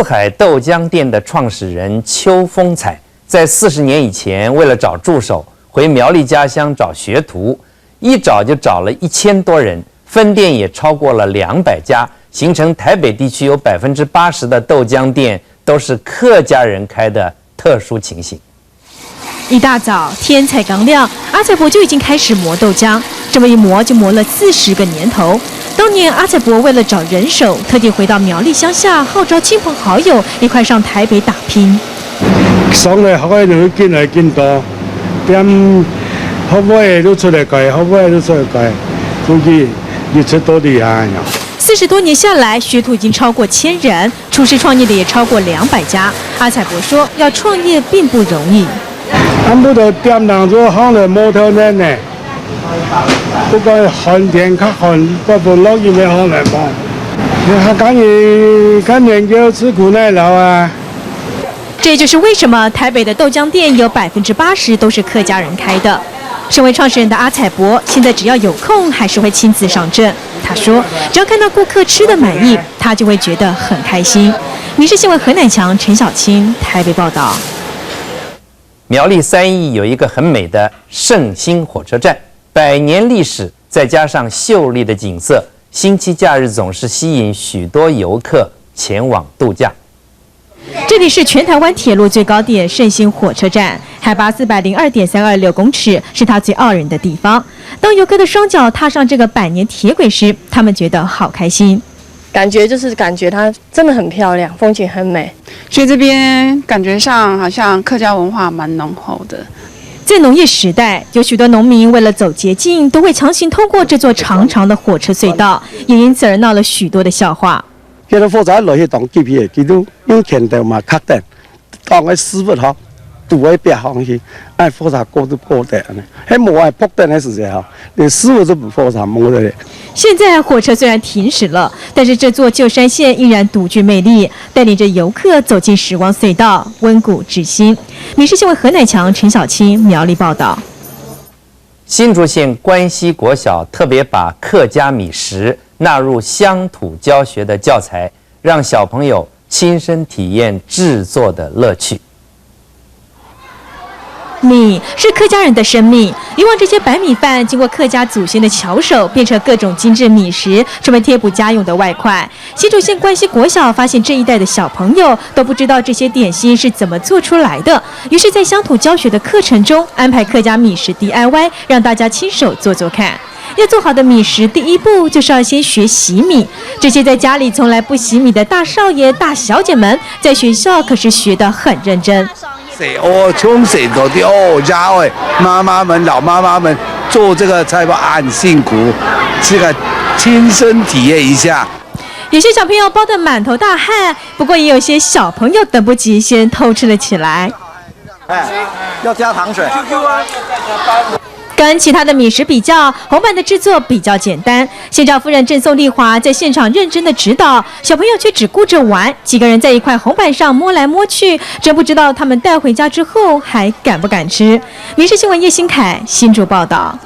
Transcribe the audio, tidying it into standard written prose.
四海豆浆店的创始人邱风采，在40年以前，为了找助手，回苗栗家乡找学徒，一找就找了1000多人，分店也超过了200家，形成台北地区有80%的豆浆店都是客家人开的特殊情形。一大早，天才刚亮，阿采伯就已经开始磨豆浆，这么一磨就磨了40个年头。当年阿采伯为了找人手，特地回到苗栗乡下，号召亲朋好友一块上台北打拼。上来学的就进来进多，点学位都出来改，学位都出来改，估计越出多厉害呀。40多年下来，学徒已经超过1000人，厨师创业的也超过200家。阿采伯说，要创业并不容易。俺不都点人做行来摩托车呢？不过寒天较寒，不落雨没好来嘛。他看研究吃苦耐劳啊。这就是为什么台北的豆浆店有80%都是客家人开的。身为创始人的阿采伯，现在只要有空，还是会亲自上阵。他说，只要看到顾客吃得满意，他就会觉得很开心。民视新闻何乃强、陈小青台北报道。苗栗3义有一个很美的圣心火车站，100年历史，再加上秀丽的景色，星期假日总是吸引许多游客前往度假。这里是全台湾铁路最高点圣心火车站，海拔402.326公尺，是它最傲人的地方。当游客的双脚踏上这个100年铁轨时，他们觉得好开心。感觉它真的很漂亮，风景很美。所以这边感觉上好像客家文化蛮浓厚的。在农业时代，有许多农民为了走捷径，都会强行通过这座长长的火车隧道，也因此而闹了许多的笑话。叫做火车落去当机皮，佢都用钳头嘛卡定，當佢師傅學，杜喺壁行去，哎火車過都過得呢，喺冇係撲定嘅時候，連師傅都不火車冇得。现在火车虽然停驶了，但是这座旧山线依然独具魅力，带领着游客走进时光隧道，温故知新。民视新闻何乃强、陈小青苗栗报道。新竹县关西国小特别把客家米食纳入乡土教学的教材，让小朋友亲身体验制作的乐趣。米是客家人的生命，以往这些白米饭经过客家祖先的巧手，变成各种精致米食，成为贴补家用的外快。新竹县关西国小发现这一代的小朋友都不知道这些点心是怎么做出来的，于是，在乡土教学的课程中安排客家米食 DIY， 让大家亲手做做看。要做好的米食，第一步就是要先学洗米。这些在家里从来不洗米的大少爷、大小姐们，在学校可是学得很认真。从小到的家哎，妈妈们、老妈妈们做这个菜吧，很辛苦，这个亲身体验一下。有些小朋友包得满头大汗，不过也有些小朋友等不及，先偷吃了起来。要加糖水。跟其他的米食比较，红板的制作比较简单。县长夫人郑宋丽华在现场认真的指导，小朋友却只顾着玩，几个人在一块红板上摸来摸去，真不知道他们带回家之后还敢不敢吃。民视新闻叶新凯新竹报道。